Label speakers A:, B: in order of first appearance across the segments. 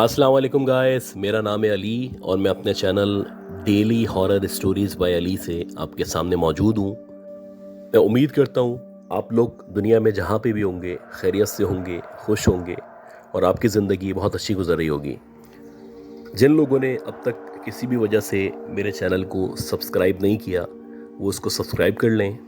A: अस्सलाम वालेकुम गाइस, मेरा नाम है अली और मैं अपने channel daily horror stories by Ali से आपके सामने मौजूद हूँ। मैं उम्मीद करता हूँ आप लोग दुनिया में जहाँ पे भी होंगे खैरियत से होंगे, खुश होंगे और आपकी ज़िंदगी बहुत अच्छी गुजर रही होगी। जिन लोगों ने अब तक किसी भी वजह से मेरे चैनल को सब्सक्राइब नहीं किया वो उसको सब्सक्राइब कर लें।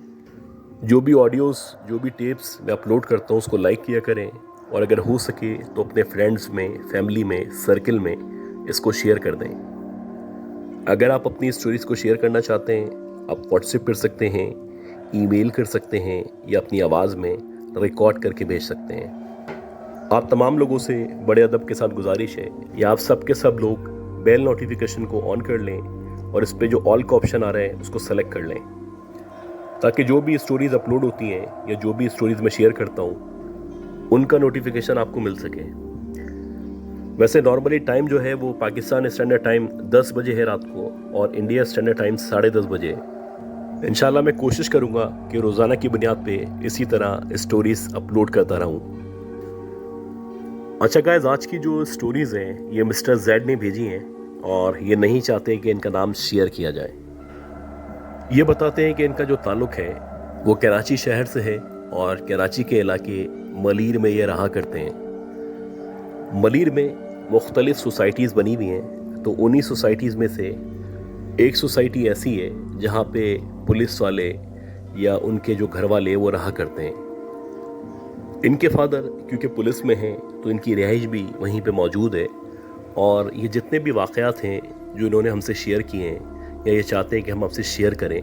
A: जो भी ऑडियोज़, जो भी टेप्स मैं अपलोड करता हूँ उसको लाइक किया करें और अगर हो सके तो अपने फ्रेंड्स में, फैमिली में, सर्कल में इसको शेयर कर दें। अगर आप अपनी स्टोरीज़ को शेयर करना चाहते हैं आप व्हाट्सएप कर सकते हैं, ईमेल कर सकते हैं या अपनी आवाज़ में रिकॉर्ड करके भेज सकते हैं। आप तमाम लोगों से बड़े अदब के साथ गुजारिश है या आप सब के सब लोग बेल नोटिफिकेशन को ऑन कर लें और इस पर जो ऑल का ऑप्शन आ रहा है उसको सेलेक्ट कर लें ताकि जो भी स्टोरीज़ अपलोड होती हैं या जो भी स्टोरीज़ मैं शेयर करता हूँ उनका नोटिफिकेशन आपको मिल सके। वैसे नॉर्मली टाइम जो है वो पाकिस्तान स्टैंडर्ड टाइम 10 बजे है रात को और इंडिया स्टैंडर्ड टाइम 10:30 बजे। इंशाल्लाह मैं कोशिश करूँगा कि रोज़ाना की बुनियाद पे इसी तरह स्टोरीज़ अपलोड करता रहूँ। अच्छा गाइस, आज की जो स्टोरीज़ हैं ये मिस्टर जेड ने भेजी हैं और ये नहीं चाहते कि इनका नाम शेयर किया जाए। ये बताते हैं कि इनका जो ताल्लुक़ है वो कराची शहर से है और कराची के इलाके मलीर में ये रहा करते हैं। मलीर में मुख्तलिफ सोसाइटीज़ बनी हुई हैं, तो उन्हीं सोसाइटीज़ में से एक सोसाइटी ऐसी है जहाँ पे पुलिस वाले या उनके जो घर वाले वो रहा करते हैं। इनके फादर क्योंकि पुलिस में हैं तो इनकी रिहाइश भी वहीं पे मौजूद है और ये जितने भी वाक़यात हैं जो इन्होंने हमसे शेयर किए हैं या ये चाहते हैं कि हम आपसे शेयर करें,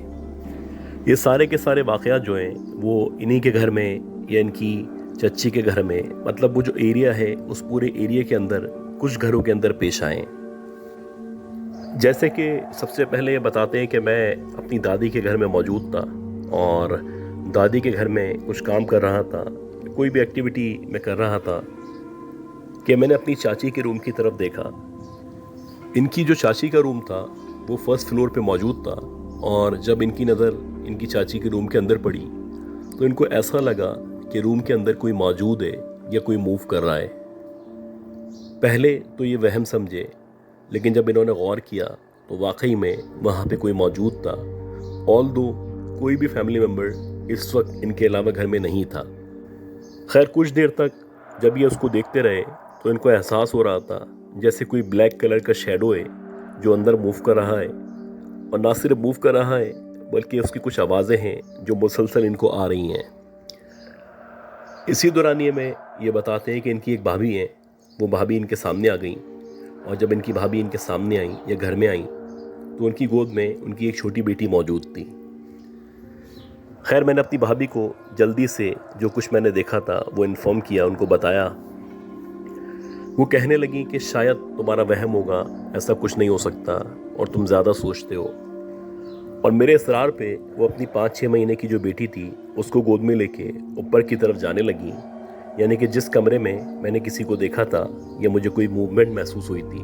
A: ये सारे के सारे वाक़यात जो हैं वो इन्हीं के घर में या इनकी चच्ची के घर में, मतलब वो जो एरिया है उस पूरे एरिया के अंदर कुछ घरों के अंदर पेश आए। जैसे कि सबसे पहले ये बताते हैं कि मैं अपनी दादी के घर में मौजूद था और दादी के घर में कुछ काम कर रहा था, कोई भी एक्टिविटी मैं कर रहा था कि मैंने अपनी चाची के रूम की तरफ देखा। इनकी जो चाची का रूम था वो फर्स्ट फ्लोर पे मौजूद था और जब इनकी नज़र इनकी चाची के रूम के अंदर पड़ी तो इनको ऐसा लगा कि रूम के अंदर कोई मौजूद है या कोई मूव कर रहा है। पहले तो ये वहम समझे, लेकिन जब इन्होंने गौर किया तो वाकई में वहाँ पे कोई मौजूद था, ऑल्दो कोई भी फैमिली मेम्बर इस वक्त इनके अलावा घर में नहीं था। खैर कुछ देर तक जब ये उसको देखते रहे तो इनको एहसास हो रहा था जैसे कोई ब्लैक कलर का शैडो है जो अंदर मूव कर रहा है, और ना सिर्फ मूव कर रहा है बल्कि उसकी कुछ आवाज़ें हैं जो मुसलसल इनको आ रही हैं। इसी दौरानिए में ये बताते हैं कि इनकी एक भाभी है, वो भाभी इनके सामने आ गई और जब इनकी भाभी इनके सामने आई या घर में आई तो उनकी गोद में उनकी एक छोटी बेटी मौजूद थी। खैर मैंने अपनी भाभी को जल्दी से जो कुछ मैंने देखा था वो इन्फॉर्म किया, उनको बताया। वो कहने लगी कि शायद तुम्हारा वहम होगा, ऐसा कुछ नहीं हो सकता और तुम ज़्यादा सोचते हो। और मेरे इसरार पे वो अपनी 5-6 महीने की जो बेटी थी उसको गोद में लेके ऊपर की तरफ जाने लगी, यानी कि जिस कमरे में मैंने किसी को देखा था या मुझे कोई मूवमेंट महसूस हुई थी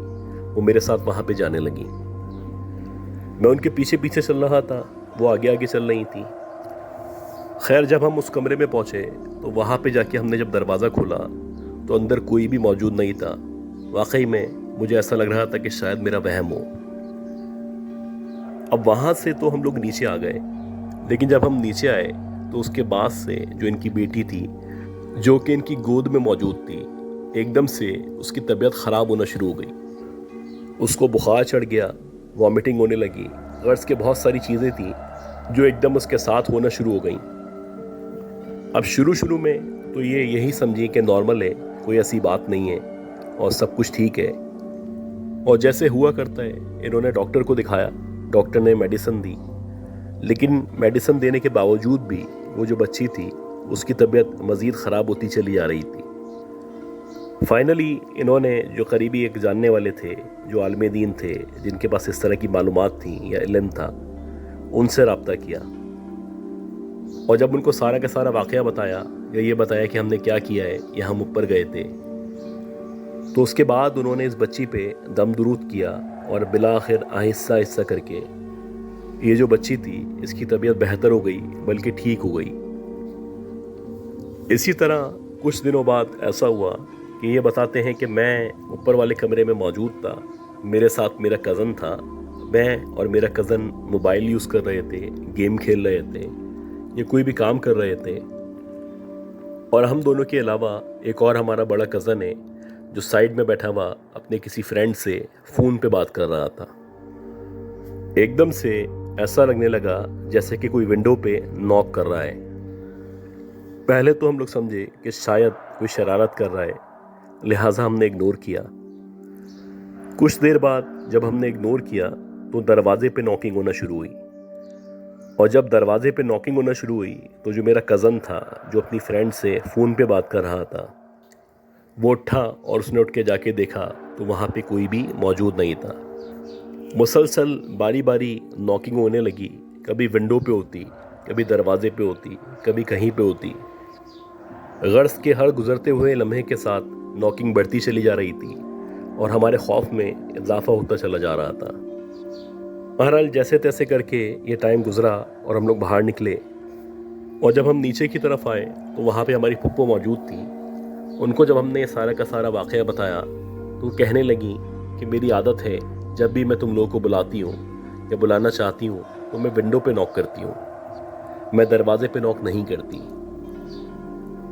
A: वो मेरे साथ वहाँ पे जाने लगी। मैं उनके पीछे पीछे चल रहा था, वो आगे आगे चल रही थी। खैर जब हम उस कमरे में पहुँचे तो वहाँ पे जाके हमने जब दरवाज़ा खोला तो अंदर कोई भी मौजूद नहीं था। वाकई में मुझे ऐसा लग रहा था कि शायद मेरा वहम हो। अब वहाँ से तो हम लोग नीचे आ गए, लेकिन जब हम नीचे आए तो उसके बाद से जो इनकी बेटी थी जो कि इनकी गोद में मौजूद थी, एकदम से उसकी तबीयत ख़राब होना शुरू हो गई। उसको बुखार चढ़ गया, वॉमिटिंग होने लगी, गर्ज के बहुत सारी चीज़ें थी जो एकदम उसके साथ होना शुरू हो गई। अब शुरू में तो ये यही समझी कि नॉर्मल है, कोई ऐसी बात नहीं है और सब कुछ ठीक है। और जैसे हुआ करता है इन्होंने डॉक्टर को दिखाया, डॉक्टर ने मेडिसिन दी, लेकिन मेडिसिन देने के बावजूद भी वो जो बच्ची थी उसकी तबीयत मज़ीद ख़राब होती चली जा रही थी। फाइनली इन्होंने जो करीबी एक जानने वाले थे, जो आलिम दीन थे, जिनके पास इस तरह की मालूमात थी या इल्म था, उनसे रब्ता किया और जब उनको सारा का सारा वाक़या बताया या ये बताया कि हमने क्या किया है या हम ऊपर गए थे, तो उसके बाद उन्होंने इस बच्ची पे दम दुरूद किया और बिलाखिर आहिस्ता आहिस्ता करके ये जो बच्ची थी इसकी तबीयत बेहतर हो गई, बल्कि ठीक हो गई। इसी तरह कुछ दिनों बाद ऐसा हुआ कि ये बताते हैं कि मैं ऊपर वाले कमरे में मौजूद था, मेरे साथ मेरा कज़न था, मैं और मेरा कज़न मोबाइल यूज़ कर रहे थे, गेम खेल रहे थे या कोई भी काम कर रहे थे, और हम दोनों के अलावा एक और हमारा बड़ा कज़न है जो साइड में बैठा हुआ अपने किसी फ्रेंड से फ़ोन पे बात कर रहा था। एकदम से ऐसा लगने लगा जैसे कि कोई विंडो पे नॉक कर रहा है। पहले तो हम लोग समझे कि शायद कोई शरारत कर रहा है, लिहाजा हमने इग्नोर किया। कुछ देर बाद जब हमने इग्नोर किया तो दरवाजे पे नॉकिंग होना शुरू हुई, और जब दरवाजे पे नॉकिंग होना शुरू हुई तो जो मेरा कज़न था जो अपनी फ्रेंड से फ़ोन पे बात कर रहा था, वो उठा और उसने उठ के जाके देखा तो वहाँ पे कोई भी मौजूद नहीं था। मुसलसल बारी बारी नॉकिंग होने लगी, कभी विंडो पे होती, कभी दरवाजे पे होती, कभी कहीं पे होती। गर्ज के हर गुजरते हुए लम्हे के साथ नॉकिंग बढ़ती चली जा रही थी और हमारे खौफ में इजाफा होता चला जा रहा था। बहरहाल जैसे तैसे करके ये टाइम गुजरा और हम लोग बाहर निकले, और जब हम नीचे की तरफ आए तो वहाँ पे हमारी फुप्पो मौजूद थी। उनको जब हमने ये सारा का सारा वाक़या बताया तो वो कहने लगी कि मेरी आदत है, जब भी मैं तुम लोगों को बुलाती हूँ या बुलाना चाहती हूँ तो मैं विंडो पे नॉक करती हूँ, मैं दरवाजे पे नॉक नहीं करती।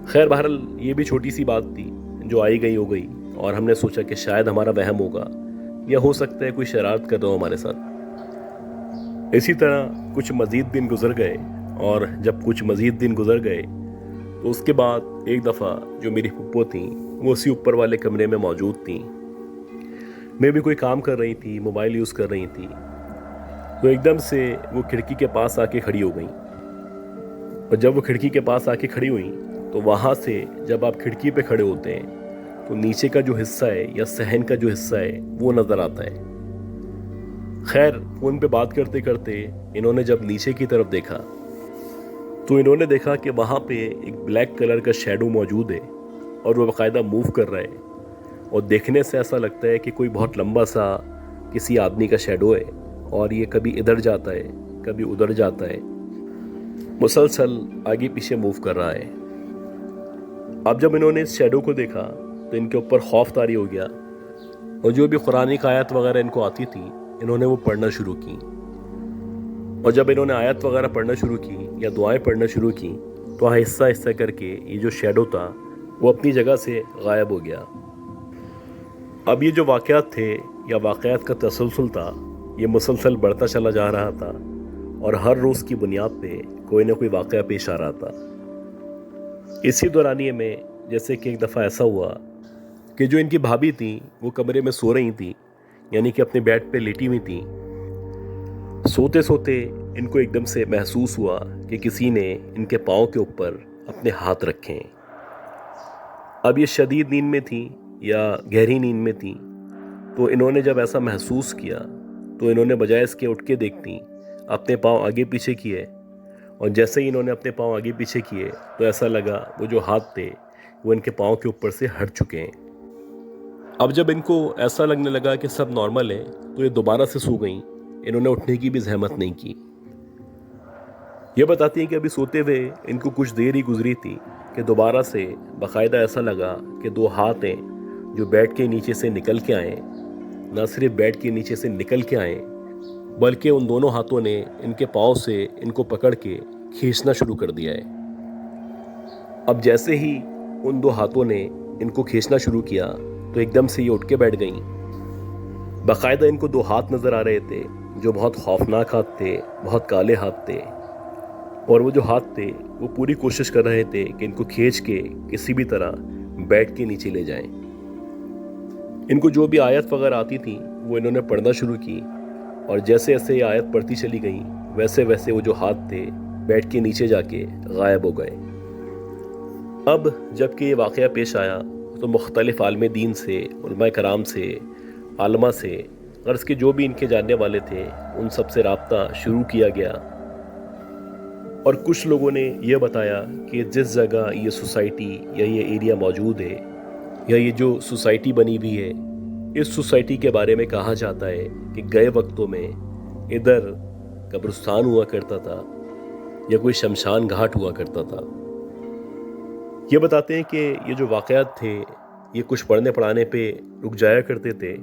A: खैर बहरहाल ये भी छोटी सी बात थी जो आई गई हो गई, और हमने सोचा कि शायद हमारा वहम होगा या हो सकता है कोई शरारत कर रहा हो हमारे साथ। इसी तरह कुछ मज़ीद दिन गुजर गए, और जब कुछ मज़ीद दिन गुजर गए तो उसके बाद एक दफ़ा जो मेरी फुप्पो थी वो उसी ऊपर वाले कमरे में मौजूद थी। मैं भी कोई काम कर रही थी, मोबाइल यूज़ कर रही थी, तो एकदम से वो खिड़की के पास आके खड़ी हो गई। और जब वो खिड़की के पास आके खड़ी हुई तो वहाँ से जब आप खिड़की पे खड़े होते हैं तो नीचे का जो हिस्सा है या सहन का जो हिस्सा है वो नज़र आता है। खैर फ़ोन पे बात करते करते इन्होंने जब नीचे की तरफ देखा तो इन्होंने देखा कि वहाँ पे एक ब्लैक कलर का शैडो मौजूद है और वो बाकायदा मूव कर रहा है, और देखने से ऐसा लगता है कि कोई बहुत लंबा सा किसी आदमी का शैडो है, और ये कभी इधर जाता है कभी उधर जाता है, मुसलसल आगे पीछे मूव कर रहा है। अब जब इन्होंने इस शैडो को देखा तो इनके ऊपर खौफ तारी हो गया, और जो भी कुरानी की आयत वगैरह इनको आती थी इन्होंने वो पढ़ना शुरू की। और जब इन्होंने आयत वगैरह पढ़ना शुरू की या दुआएं पढ़ना शुरू की तो आहिस्ता आहिस्ता करके ये जो शैडो था वो अपनी जगह से गायब हो गया। अब ये जो वाक़यात थे या वाक़यात का तसलसल था ये मुसलसल बढ़ता चला जा रहा था, और हर रोज़ की बुनियाद पे कोई ना कोई वाक़या पेश आ रहा था। इसी दौरानिए में जैसे कि एक दफ़ा ऐसा हुआ कि जो इनकी भाभी थी वो कमरे में सो रही थी, यानी कि अपने बेड पे लेटी हुई थी। सोते सोते इनको एकदम से महसूस हुआ कि किसी ने इनके पाँव के ऊपर अपने हाथ रखे हैं। अब ये शदीद नींद में थी या गहरी नींद में थी, तो इन्होंने जब ऐसा महसूस किया तो इन्होंने बजाय इसके उठ के देखती अपने पाँव आगे पीछे किए, और जैसे ही इन्होंने अपने पाँव आगे पीछे किए तो ऐसा लगा वो जो हाथ थे वो इनके पाँव के ऊपर से हट चुके हैं। अब जब इनको ऐसा लगने लगा कि सब नॉर्मल है तो ये दोबारा से सो गई, इन्होंने उठने की भी जहमत नहीं की। ये बताती हैं कि अभी सोते हुए इनको कुछ देर ही गुजरी थी कि दोबारा से बाकायदा ऐसा लगा कि दो हाथ हैं जो बेड के नीचे से निकल के आए, ना सिर्फ बेड के नीचे से निकल के आए बल्कि उन दोनों हाथों ने इनके पाँव से इनको पकड़ के खींचना शुरू कर दिया है। अब जैसे ही उन दो हाथों ने इनको खींचना शुरू किया तो एकदम से ये उठ के बैठ गईं। बाकायदा इनको दो हाथ नज़र आ रहे थे जो बहुत खौफनाक हाथ थे, बहुत काले हाथ थे, और वो जो हाथ थे वो पूरी कोशिश कर रहे थे कि इनको खींच के किसी भी तरह बेड के नीचे ले जाएं। इनको जो भी आयत वगैरह आती थी वो इन्होंने पढ़ना शुरू की, और जैसे जैसे ये आयत पढ़ती चली गई वैसे वैसे वो जो हाथ थे बेड के नीचे जाके गायब हो गए। अब जबकि ये वाक़या पेश आया तो मुख्तलिफ आलम दीन से, उलमा कराम से, आलमा से, गर्ज़ के जो भी इनके जानने वाले थे उन सब से रब्ता शुरू किया गया, और कुछ लोगों ने यह बताया कि जिस जगह ये सोसाइटी या ये एरिया मौजूद है या ये जो सोसाइटी बनी हुई है, इस सोसाइटी के बारे में कहा जाता है कि गए वक्तों में इधर कब्रिस्तान हुआ करता था या कोई शमशान घाट हुआ करता था। ये बताते हैं कि ये जो वाक़यात थे ये कुछ पढ़ने पढ़ाने पे रुक जाया करते थे,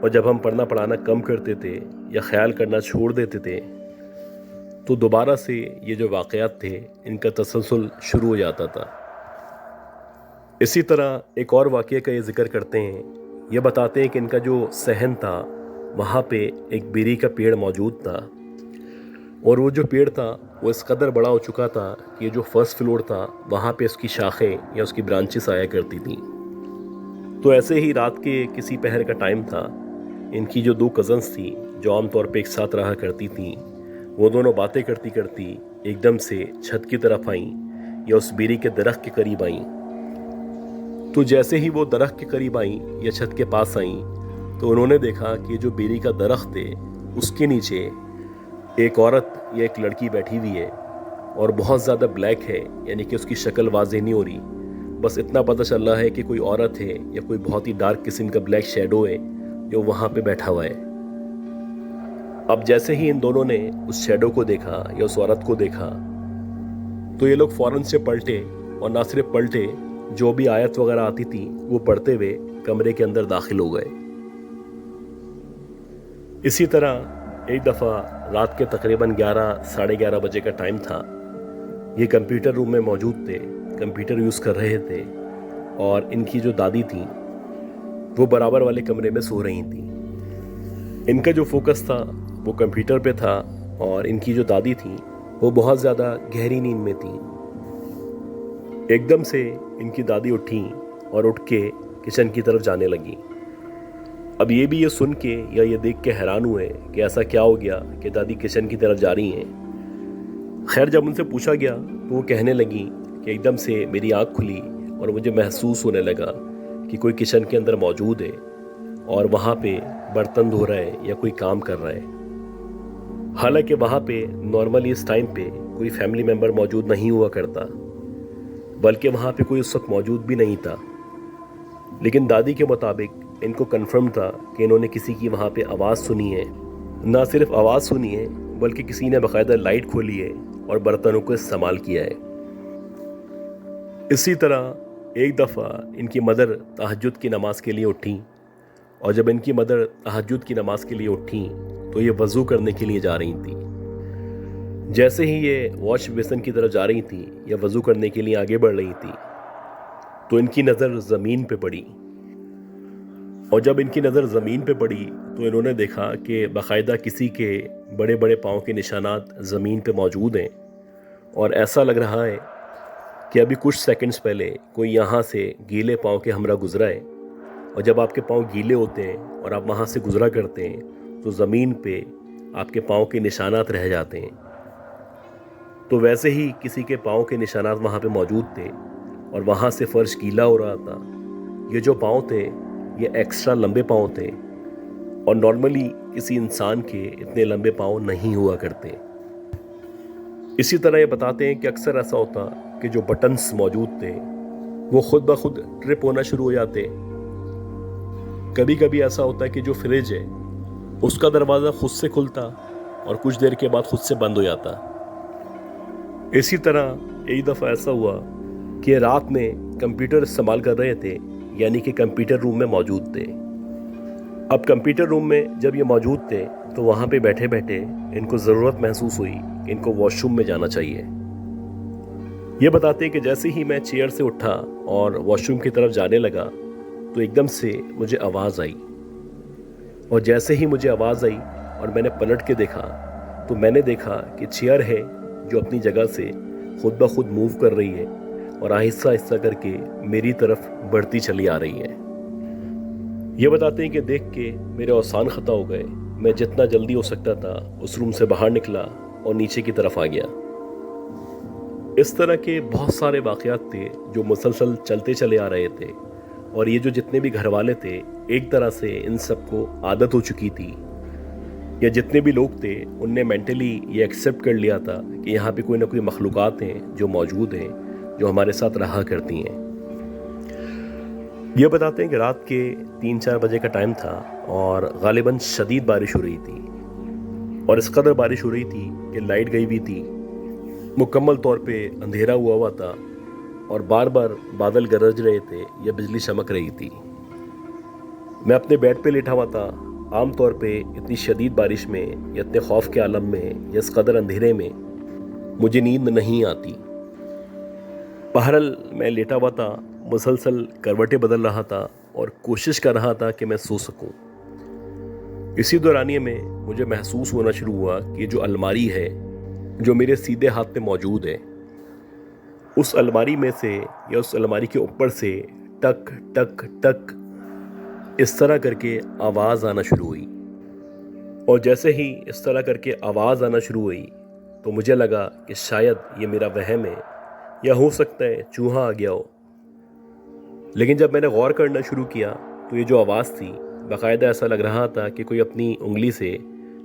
A: और जब हम पढ़ना पढ़ाना कम करते थे या ख्याल करना छोड़ देते थे तो दोबारा से ये जो वाक़यात थे इनका तसलसल शुरू हो जाता था। इसी तरह एक और वाक़ये का ये ज़िक्र करते हैं। ये बताते हैं कि इनका जो सहन था वहाँ पे एक बेरी का पेड़ मौजूद था, और वो जो पेड़ था वो इस कदर बड़ा हो चुका था कि ये जो फर्स्ट फ्लोर था वहाँ पे उसकी शाखें या उसकी ब्रांचेस आया करती थी। तो ऐसे ही रात के किसी पहर का टाइम था, इनकी जो 2 कज़न्स थी जो आम तौर पे एक साथ रहा करती थी, वो दोनों बातें करती करती एकदम से छत की तरफ आईं या उस बेरी के दरख्त के करीब आईं। तो जैसे ही वो दरख्त के करीब आईं या छत के पास आईं तो उन्होंने देखा कि जो बेरी का दरख्त है उसके नीचे एक औरत या एक लड़की बैठी हुई है, और बहुत ज़्यादा ब्लैक है, यानी कि उसकी शक्ल वाज़ेह नहीं हो रही, बस इतना पता चल रहा है कि कोई औरत है या कोई बहुत ही डार्क किस्म का ब्लैक शैडो है जो वहाँ पे बैठा हुआ है। अब जैसे ही इन दोनों ने उस शैडो को देखा या उस औरत को देखा तो ये लोग फ़ौरन से पलटे, और ना सिर्फ पलटे, जो भी आयत वगैरह आती थी वो पढ़ते हुए कमरे के अंदर दाखिल हो गए। इसी तरह एक दफ़ा रात के तकरीबन 11 साढ़े 11 बजे का टाइम था। ये कंप्यूटर रूम में मौजूद थे, कंप्यूटर यूज़ कर रहे थे, और इनकी जो दादी थी वो बराबर वाले कमरे में सो रही थी। इनका जो फोकस था वो कंप्यूटर पे था, और इनकी जो दादी थी वो बहुत ज़्यादा गहरी नींद में थी। एकदम से इनकी दादी उठी और उठ के किचन की तरफ जाने लगी। अब ये सुन के या ये देख के हैरान हुए कि ऐसा क्या हो गया कि दादी किचन की तरफ जा रही हैं। खैर, जब उनसे पूछा गया तो वो कहने लगी कि एकदम से मेरी आँख खुली और मुझे महसूस होने लगा कि कोई किचन के अंदर मौजूद है और वहाँ पे बर्तन धो रहा है या कोई काम कर रहा है। हालांकि वहाँ पे नॉर्मली इस टाइम पे कोई फैमिली मेम्बर मौजूद नहीं हुआ करता, बल्कि वहाँ पे कोई उस वक्त मौजूद भी नहीं था। लेकिन दादी के मुताबिक इनको कंफर्म था कि इन्होंने किसी की वहाँ पे आवाज़ सुनी है। ना सिर्फ आवाज़ सुनी है बल्कि किसी ने बाकायदा लाइट खोली है और बर्तनों को इस्तेमाल किया है। इसी तरह एक दफ़ा इनकी मदर तहज्जुद की नमाज़ के लिए उठी, और जब इनकी मदर तहज्जुद की नमाज़ के लिए उठी तो ये वज़ू करने के लिए जा रही थी। जैसे ही ये वॉश बेसिन की तरफ जा रही थी या वज़ू करने के लिए आगे बढ़ रही थी तो इनकी नज़र ज़मीन पे पड़ी, और जब इनकी नज़र ज़मीन पे पड़ी तो इन्होंने देखा कि बाकायदा किसी के बड़े बड़े पाँव के निशानात ज़मीन पे मौजूद हैं, और ऐसा लग रहा है कि अभी कुछ सेकंड्स पहले कोई यहाँ से गीले पाँव के हमरा गुजरा है। और जब आपके पाँव गीले होते हैं और आप वहाँ से गुजरा करते हैं तो ज़मीन पे आपके पाँव के निशानात रह जाते हैं। तो वैसे ही किसी के पाँव के निशानात वहाँ पे मौजूद थे, और वहाँ से फ़र्श गीला हो रहा था। ये जो पाँव थे ये एक्स्ट्रा लंबे पाँव थे, और नॉर्मली किसी इंसान के इतने लंबे पाँव नहीं हुआ करते। इसी तरह ये बताते हैं कि अक्सर ऐसा होता कि जो बटन्स मौजूद थे वो खुद ब खुद ट्रिप होना शुरू हो जाते। कभी कभी ऐसा होता है कि जो फ्रिज है उसका दरवाज़ा खुद से खुलता और कुछ देर के बाद खुद से बंद हो जाता। इसी तरह एक दफ़ा ऐसा हुआ कि रात में कंप्यूटर इस्तेमाल कर रहे थे, यानी कि कंप्यूटर रूम में मौजूद थे। अब कंप्यूटर रूम में जब ये मौजूद थे तो वहाँ पे बैठे बैठे इनको ज़रूरत महसूस हुई कि इनको वॉशरूम में जाना चाहिए। ये बताते हैं कि जैसे ही मैं चेयर से उठा और वॉशरूम की तरफ जाने लगा तो एकदम से मुझे आवाज़ आई, और जैसे ही मुझे आवाज़ आई और मैंने पलट के देखा तो मैंने देखा कि चेयर है जो अपनी जगह से खुद ब खुद मूव कर रही है और आहिस्ता आहिस्ता करके मेरी तरफ बढ़ती चली आ रही है। ये बताते हैं कि देख के मेरे औसान ख़ता हो गए। मैं जितना जल्दी हो सकता था उस रूम से बाहर निकला और नीचे की तरफ आ गया। इस तरह के बहुत सारे वाक़यात थे जो मुसलसल चलते चले आ रहे थे, और ये जो जितने भी घर वाले थे एक तरह से इन सबको आदत हो चुकी थी, या जितने भी लोग थे उनने मेंटली ये एक्सेप्ट कर लिया था कि यहाँ पे कोई ना कोई मखलूक़ात हैं जो मौजूद हैं, जो हमारे साथ रहा करती हैं। ये बताते हैं कि रात के 3-4 बजे का टाइम था और गालिबन शदीद बारिश हो रही थी, और इस कदर बारिश हो रही थी कि लाइट गई हुई थी, मुकम्मल तौर पे अंधेरा हुआ था, और बार बार बादल गरज रहे थे या बिजली चमक रही थी। मैं अपने बेड पे लेटा हुआ था। आमतौर पे इतनी शदीद बारिश में या इतने खौफ के आलम में या इस कदर अंधेरे में मुझे नींद नहीं आती। बहरहाल मैं लेटा हुआ था, मुसलसल करवटें बदल रहा था और कोशिश कर रहा था कि मैं सो सकूं। इसी दौरानिए में मुझे महसूस होना शुरू हुआ कि जो अलमारी है जो मेरे सीधे हाथ में मौजूद है, उस अलमारी में से या उस अलमारी के ऊपर से टक टक टक इस तरह करके आवाज़ आना शुरू हुई। और जैसे ही इस तरह करके आवाज़ आना शुरू हुई तो मुझे लगा कि शायद ये मेरा वहम है या हो सकता है चूहा आ गया हो। लेकिन जब मैंने गौर करना शुरू किया तो ये जो आवाज़ थी, बाकायदा ऐसा लग रहा था कि कोई अपनी उंगली से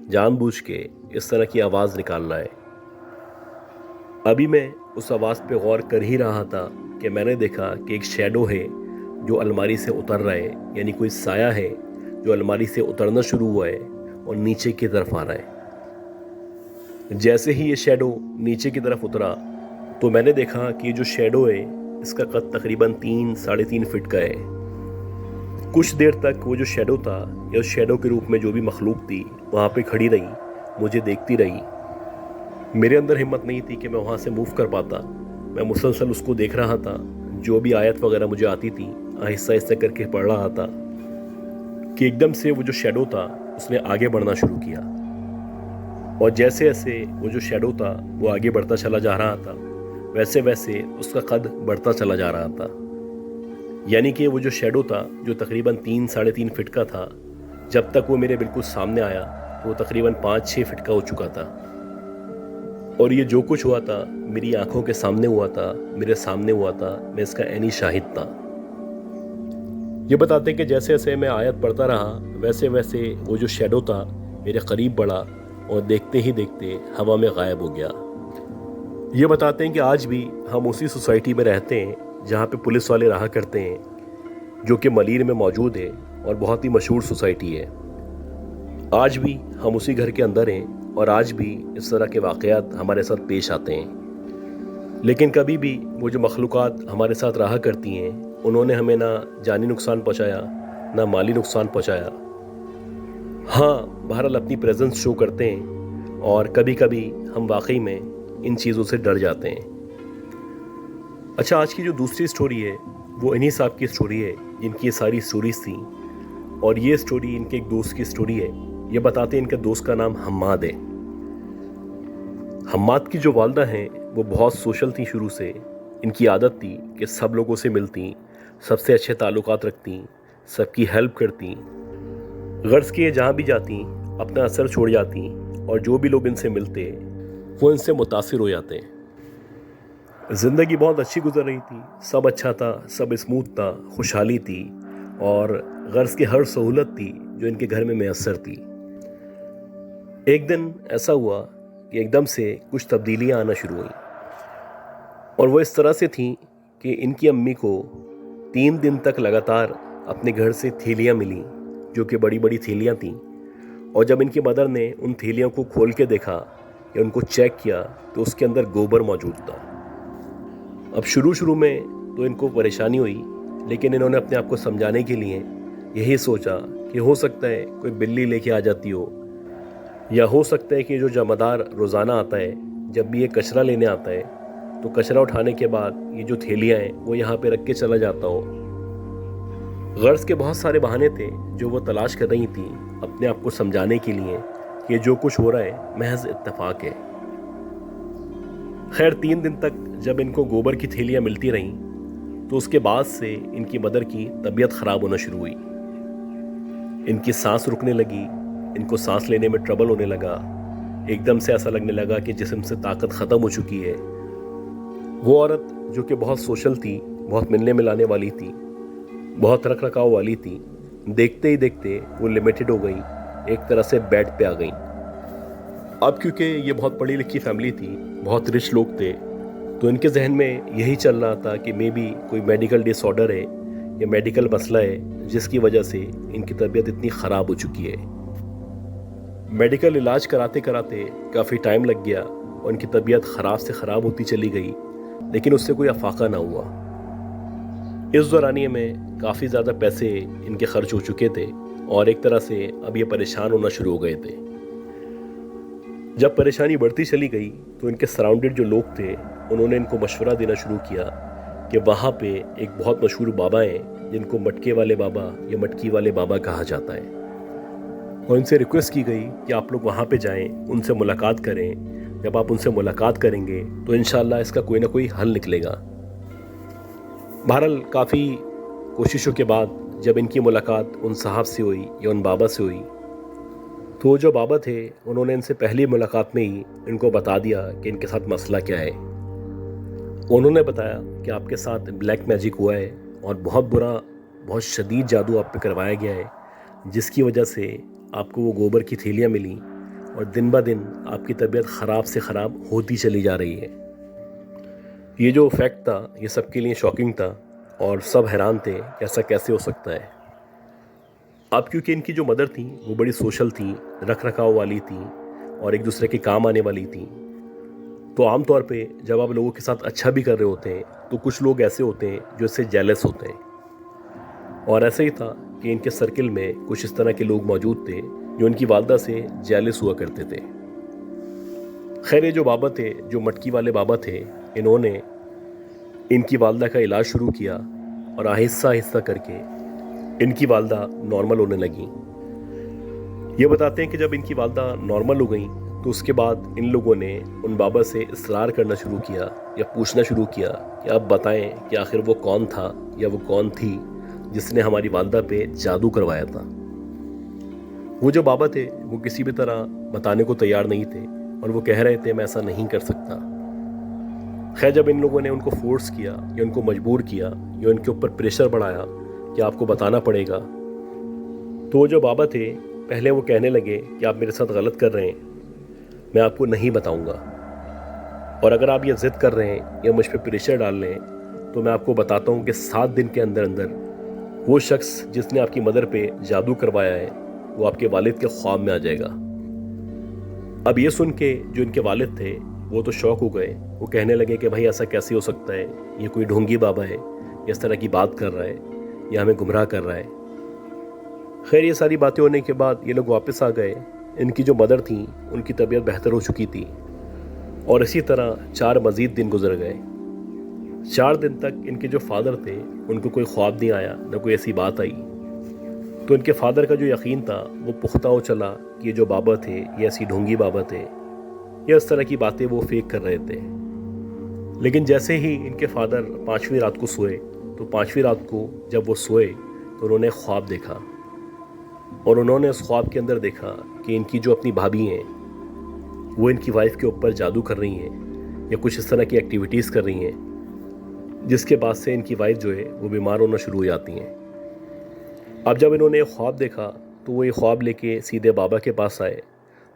A: जानबूझ के इस तरह की आवाज़ निकाल रहा है। अभी मैं उस आवाज़ पे गौर कर ही रहा था कि मैंने देखा कि एक शैडो है जो अलमारी से उतर रहा है, यानी कोई साया है जो अलमारी से उतरना शुरू हुआ है और नीचे की तरफ आ रहा है। जैसे ही ये शैडो नीचे की तरफ उतरा तो मैंने देखा कि जो शैडो है इसका कद तकरीबन 3-3.5 फीट का है। कुछ देर तक वो जो शैडो था या उस शैडो के रूप में जो भी मखलूक थी वहाँ पे खड़ी रही, मुझे देखती रही। मेरे अंदर हिम्मत नहीं थी कि मैं वहाँ से मूव कर पाता। मैं मुसलसल उसको देख रहा था। जो भी आयत वगैरह मुझे आती थी आहिस्ता आहिस्ता करके पढ़ रहा था कि एकदम से वो जो शैडो था उसने आगे बढ़ना शुरू किया। और जैसे जैसे वो जो शैडो था वो आगे बढ़ता चला जा रहा था, वैसे वैसे उसका कद बढ़ता चला जा रहा था। यानी कि वो जो शैडो था जो तकरीबन 3-3.5 फीट का था, जब तक वो मेरे बिल्कुल सामने आया तो वो तकरीबन 5-6 फीट का हो चुका था। और ये जो कुछ हुआ था मेरी आंखों के सामने हुआ था, मेरे सामने हुआ था, मैं इसका ऐनी शाहिद था। ये बताते हैं कि जैसे जैसे मैं आयत पढ़ता रहा वैसे वैसे वो जो शैडो था मेरे करीब बढ़ा और देखते ही देखते हवा में गायब हो गया। ये बताते हैं कि आज भी हम उसी सोसाइटी में रहते हैं जहाँ पे पुलिस वाले रहा करते हैं, जो कि मलीर में मौजूद है और बहुत ही मशहूर सोसाइटी है। आज भी हम उसी घर के अंदर हैं और आज भी इस तरह के वाक़यात हमारे साथ पेश आते हैं। लेकिन कभी भी वो जो मखलूक़ात हमारे साथ रहा करती हैं उन्होंने हमें ना जानी नुकसान पहुँचाया ना माली नुकसान पहुँचाया। हाँ, बहरहाल अपनी प्रेजेंस शो करते हैं और कभी कभी हम वाकई में इन चीज़ों से डर जाते हैं। अच्छा, आज की जो दूसरी स्टोरी है वो इन्हीं साहब की स्टोरी है जिनकी ये सारी स्टोरीज थी। और ये स्टोरी इनके एक दोस्त की स्टोरी है। ये बताते हैं इनके दोस्त का नाम हम्माद है। हम्माद की जो वालदा हैं वो बहुत सोशल थी शुरू से। इनकी आदत थी कि सब लोगों से मिलती, सबसे अच्छे ताल्लुकात रखती, सबकी हेल्प करती। गर्ज के जहाँ भी जाती अपना असर छोड़ जाती और जो भी लोग इनसे मिलते वो इनसे मुतासिर हो जाते हैं। ज़िंदगी बहुत अच्छी गुजर रही थी, सब अच्छा था, सब स्मूथ था, खुशहाली थी और गर्ज की हर सहूलत थी जो इनके घर में मैसर थी। एक दिन ऐसा हुआ कि एकदम से कुछ तब्दीलियां आना शुरू हुई और वो इस तरह से थी कि इनकी अम्मी को 3 दिन तक लगातार अपने घर से थैलियां मिली जो कि बड़ी बड़ी थैलियां थीं। और जब इनकी मदर ने उन थैलियों को खोल के देखा या उनको चेक किया तो उसके अंदर गोबर मौजूद था। अब शुरू में तो इनको परेशानी हुई, लेकिन इन्होंने अपने आप को समझाने के लिए यही सोचा कि हो सकता है कोई बिल्ली लेके आ जाती हो, या हो सकता है कि जो जमादार रोज़ाना आता है जब भी ये कचरा लेने आता है तो कचरा उठाने के बाद ये जो थैलियाँ हैं वो यहाँ पे रख के चला जाता हो। गर्ज के बहुत सारे बहाने थे जो वो तलाश कर रही थी अपने आप को समझाने के लिए कि ये जो कुछ हो रहा है महज इत्तेफाक है। खैर 3 दिन तक जब इनको गोबर की थैलियाँ मिलती रहीं तो उसके बाद से इनकी मदर की तबीयत ख़राब होना शुरू हुई। इनकी सांस रुकने लगी, इनको सांस लेने में ट्रबल होने लगा। एकदम से ऐसा लगने लगा कि जिस्म से ताकत ख़त्म हो चुकी है। वो औरत जो कि बहुत सोशल थी, बहुत मिलने मिलाने वाली थी, बहुत रख रखाव वाली थी, देखते ही देखते वो लिमिटेड हो गई, एक तरह से बेड पे आ गई। अब क्योंकि ये बहुत पढ़ी लिखी फैमिली थी, बहुत रिच लोग थे, तो इनके जहन में यही चल रहा था कि मे बी कोई मेडिकल डिसऑर्डर है या मेडिकल मसला है जिसकी वजह से इनकी तबीयत इतनी ख़राब हो चुकी है। मेडिकल इलाज कराते कराते काफ़ी टाइम लग गया और इनकी तबीयत ख़राब से ख़राब होती चली गई। लेकिन उससे कोई अफाका ना हुआ। इस दौरानिए में काफ़ी ज़्यादा पैसे इनके खर्च हो चुके थे और एक तरह से अब ये परेशान होना शुरू हो गए थे। जब परेशानी बढ़ती चली गई तो इनके सराउंडेड जो लोग थे उन्होंने इनको मशवरा देना शुरू किया कि वहाँ पे एक बहुत मशहूर बाबा हैं जिनको मटके वाले बाबा या मटकी वाले बाबा कहा जाता है, और इनसे रिक्वेस्ट की गई कि आप लोग वहाँ पे जाएं, उनसे मुलाकात करें। जब आप उनसे मुलाकात करेंगे तो इंशाल्लाह इसका कोई ना कोई हल निकलेगा। बहरहाल काफ़ी कोशिशों के बाद जब इनकी मुलाकात उन साहब से हुई या उन बाबा से हुई तो जो बाबा थे उन्होंने इनसे पहली मुलाकात में ही इनको बता दिया कि इनके साथ मसला क्या है। उन्होंने बताया कि आपके साथ ब्लैक मैजिक हुआ है और बहुत बुरा, बहुत शदीद जादू आप पे करवाया गया है, जिसकी वजह से आपको वो गोबर की थैलियाँ मिली और दिन ब दिन आपकी तबीयत ख़राब से ख़राब होती चली जा रही है। ये जो फैक्ट था ये सबके लिए शॉकिंग था और सब हैरान थे कि ऐसा कैसे हो सकता है। अब क्योंकि इनकी जो मदर थी वो बड़ी सोशल थी, रख रखाव वाली थी और एक दूसरे के काम आने वाली थी, तो आमतौर पे जब आप लोगों के साथ अच्छा भी कर रहे होते हैं तो कुछ लोग ऐसे होते हैं जो इससे जेलस होते हैं। और ऐसे ही था कि इनके सर्किल में कुछ इस तरह के लोग मौजूद थे जो इनकी वालदा से जेलस हुआ करते थे। खैर, ये जो बाबा थे, जो मटकी वाले बाबा थे, इन्होंने इनकी वालदा का इलाज शुरू किया और आहिस्ता आहिस्ता करके इनकी वालदा नॉर्मल होने लगी। ये बताते हैं कि जब इनकी वालदा नॉर्मल हो गई तो उसके बाद इन लोगों ने उन बाबा से इसरार करना शुरू किया या पूछना शुरू किया कि आप बताएं कि आखिर वो कौन था या वो कौन थी जिसने हमारी वालदा पे जादू करवाया था। वो जो बाबा थे वो किसी भी तरह बताने को तैयार नहीं थे और वो कह रहे थे मैं ऐसा नहीं कर सकता। खैर, जब इन लोगों ने उनको फोर्स किया या उनको मजबूर किया या उनके ऊपर प्रेशर बढ़ाया कि आपको बताना पड़ेगा, तो वो जो बाबा थे पहले वो कहने लगे कि आप मेरे साथ गलत कर रहे हैं, मैं आपको नहीं बताऊंगा, और अगर आप ये ज़िद कर रहे हैं या मुझ पर प्रेशर डाल रहे हैं तो मैं आपको बताता हूँ कि 7 दिन के अंदर अंदर वो शख्स जिसने आपकी मदर पे जादू करवाया है वो आपके वालिद के ख्वाब में आ जाएगा। अब ये सुन के जो इनके वालिद थे वो तो शौक हो गए। वो कहने लगे कि भाई ऐसा कैसे हो सकता है, ये कोई ढोंगी बाबा है, इस तरह की बात कर रहा है या हमें गुमराह कर रहा है। खैर, ये सारी बातें होने के बाद ये लोग वापस आ गए। इनकी जो मदर थी उनकी तबीयत बेहतर हो चुकी थी और इसी तरह 4 मज़ीद दिन गुजर गए। 4 दिन तक इनके जो फादर थे उनको कोई ख्वाब नहीं आया, न कोई ऐसी बात आई। तो इनके फादर का जो यकीन था वो पुख्ता हो चला कि ये जो बाबा थे ये ऐसी ढोंगी बाबा थे, या इस तरह की बातें वो फेक कर रहे थे। लेकिन जैसे ही इनके फादर 5वीं रात को सोए तो 5वीं रात को जब वो सोए तो उन्होंने ख्वाब देखा और उन्होंने उस ख्वाब के अंदर देखा कि इनकी जो अपनी भाभी हैं वो इनकी वाइफ के ऊपर जादू कर रही हैं या कुछ इस तरह की एक्टिविटीज़ कर रही हैं, जिसके बाद से इनकी वाइफ जो है वो बीमार होना शुरू हो जाती हैं। अब जब इन्होंने ख्वाब देखा तो वो ये ख्वाब लेके सीधे बाबा के पास आए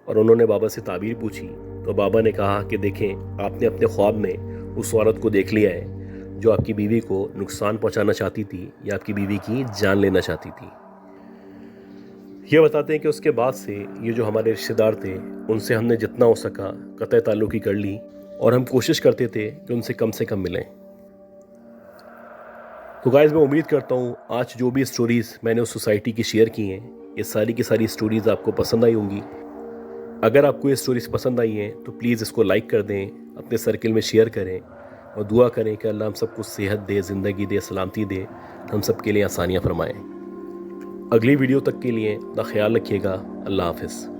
A: और उन्होंने बाबा से ताबीर पूछी। तो बाबा ने कहा कि देखें, आपने अपने ख्वाब में उस औरत को देख लिया है जो आपकी बीवी को नुकसान पहुंचाना चाहती थी या आपकी बीवी की जान लेना चाहती थी। ये बताते हैं कि उसके बाद से ये जो हमारे रिश्तेदार थे उनसे हमने जितना हो सका कतई ताल्लुकी कर ली और हम कोशिश करते थे कि उनसे कम मिलें। तो गाइस, मैं उम्मीद करता हूँ आज जो भी स्टोरीज़ मैंने उस सोसाइटी की शेयर की हैं ये सारी की सारी स्टोरीज़ आपको पसंद आई होंगी। अगर आपको ये स्टोरीज़ पसंद आई हैं तो प्लीज़ इसको लाइक कर दें, अपने सर्किल में शेयर करें और दुआ करें कि अल्लाह हम सबको सेहत दे, ज़िंदगी दे, सलामती दे, हम सब के लिए आसानियाँ फरमाएँ। अगली वीडियो तक के लिए अपना ख्याल रखिएगा। अल्लाह हाफ़िज़।